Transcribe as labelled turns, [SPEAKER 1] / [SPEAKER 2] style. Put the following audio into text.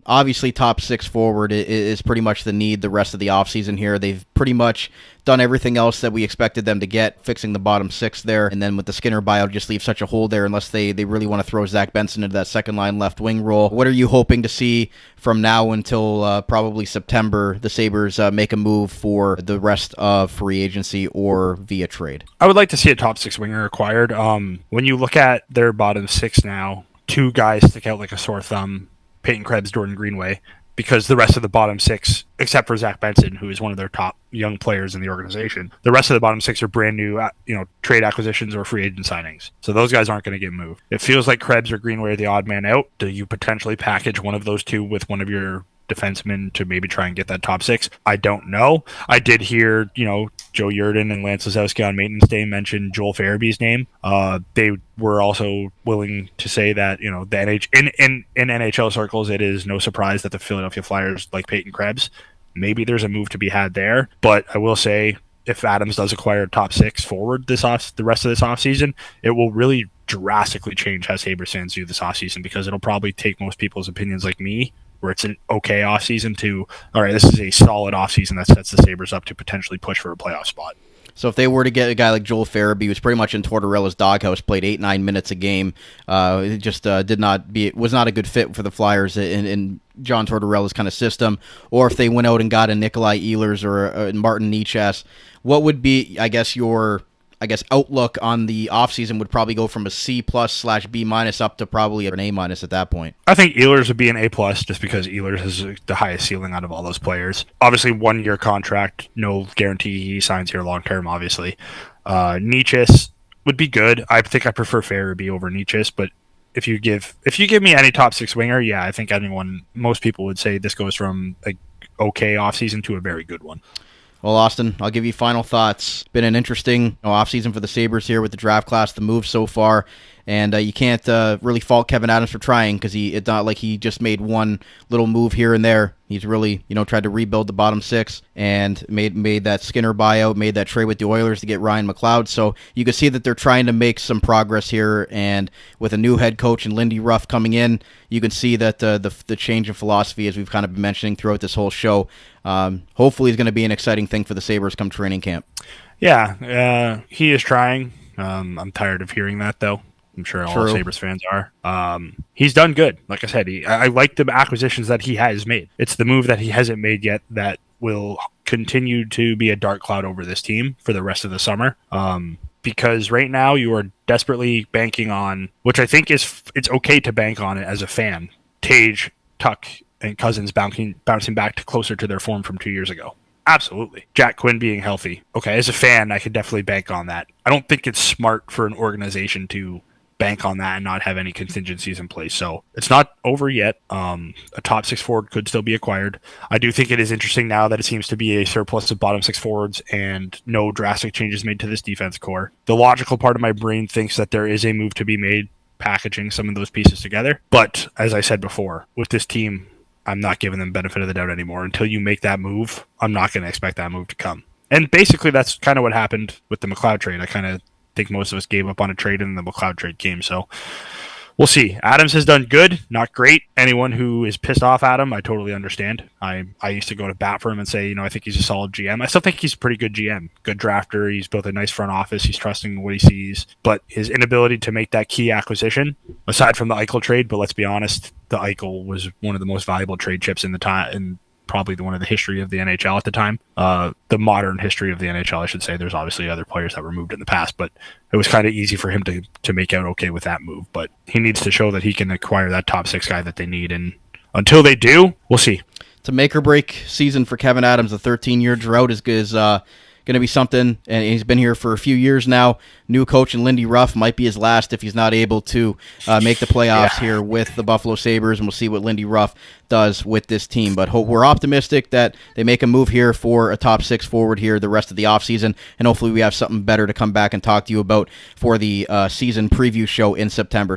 [SPEAKER 1] Obviously, top six forward is pretty much the need the rest of the offseason here. They've pretty much done everything else that we expected them to get, fixing the bottom six there. And then with the Skinner buyout, just leave such a hole there unless they really want to throw Zach Benson into that second line left wing role. What are you hoping to see from now until probably September, the Sabres make a move for the rest of free agency or via trade?
[SPEAKER 2] I would like to see a top six winger acquired. When you look at their bottom six now, two guys stick out like a sore thumb. Peyton Krebs, Jordan Greenway, because the rest of the bottom six, except for Zach Benson, who is one of their top young players in the organization, the rest of the bottom six are brand new, trade acquisitions or free agent signings. So those guys aren't going to get moved. It feels like Krebs or Greenway are the odd man out. Do you potentially package one of those two with one of your defensemen to maybe try and get that top six? I don't know. I did hear, Joe Yerdon and Lance Lozowski on maintenance day mention Joel Farabee's name. They were also willing to say that, the in NHL circles, it is no surprise that the Philadelphia Flyers like Peyton Krebs. Maybe there's a move to be had there, but I will say if Adams does acquire a top six forward the rest of this offseason, it will really drastically change how Sabres fans view this offseason, because it'll probably take most people's opinions like me, where it's an okay offseason, to, all right, this is a solid offseason that sets the Sabres up to potentially push for a playoff spot.
[SPEAKER 1] So if they were to get a guy like Joel Farabee, who's pretty much in Tortorella's doghouse, played 8-9 minutes a game, it just was not a good fit for the Flyers in John Tortorella's kind of system, or if they went out and got a Nikolai Ehlers or a Martin Necas, what would be, your outlook on the offseason would probably go from a C+/B- up to probably an A- at that point?
[SPEAKER 2] I think Ehlers would be an A+, just because Ehlers has the highest ceiling out of all those players. Obviously, 1-year contract, no guarantee he signs here long term, obviously. Necas would be good. I think I prefer Farabee over Necas, but if you give me any top six winger, yeah, I think most people would say this goes from a okay offseason to a very good one.
[SPEAKER 1] Well, Austin, I'll give you final thoughts. Been an interesting offseason for the Sabres here with the draft class, the moves so far, and you can't really fault Kevyn Adams for trying, because it's not like he just made one little move here and there. He's really, tried to rebuild the bottom six and made that Skinner buyout, made that trade with the Oilers to get Ryan McLeod. So you can see that they're trying to make some progress here, and with a new head coach and Lindy Ruff coming in, you can see that the change in philosophy, as we've kind of been mentioning throughout this whole show, hopefully is going to be an exciting thing for the Sabres come training camp.
[SPEAKER 2] Yeah, he is trying. I'm tired of hearing that, though. I'm sure all Sabres fans are. He's done good. Like I said, I like the acquisitions that he has made. It's the move that he hasn't made yet that will continue to be a dark cloud over this team for the rest of the summer. Because right now you are desperately banking on, which I think it's okay to bank on it as a fan, Tage, Tuck, and Cousins bouncing back to closer to their form from 2 years ago. Absolutely. Jack Quinn being healthy. Okay, as a fan, I could definitely bank on that. I don't think it's smart for an organization to bank on that and not have any contingencies in place. So it's not over yet. A top six forward could still be acquired. I do think it is interesting now that it seems to be a surplus of bottom six forwards and no drastic changes made to this defense core. The logical part of my brain thinks that there is a move to be made packaging some of those pieces together. But as I said before, with this team, I'm not giving them benefit of the doubt anymore. Until you make that move, I'm not going to expect that move to come. And basically that's kind of what happened with the McLeod trade. I kind of think most of us gave up on a trade and the McLeod trade came. So we'll see. Adams has done good, not great. Anyone who is pissed off at him, I totally understand. I used to go to bat for him and say, I think he's a solid GM. I still think he's a pretty good GM, good drafter. He's built a nice front office. He's trusting what he sees. But his inability to make that key acquisition, aside from the Eichel trade, but let's be honest, the Eichel was one of the most valuable trade chips in the time, and probably one of the history of the NHL at the time. The modern history of the NHL, I should say. There's obviously other players that were moved in the past, but it was kind of easy for him to make out okay with that move. But he needs to show that he can acquire that top six guy that they need. And until they do, we'll see.
[SPEAKER 1] It's a make or break season for Kevyn Adams. A 13-year drought is going to be something, and he's been here for a few years now. New coach and Lindy Ruff might be his last if he's not able to make the playoffs here with the Buffalo Sabres, and we'll see what Lindy Ruff does with this team. But we're optimistic that they make a move here for a top six forward here the rest of the offseason, and hopefully we have something better to come back and talk to you about for the season preview show in September.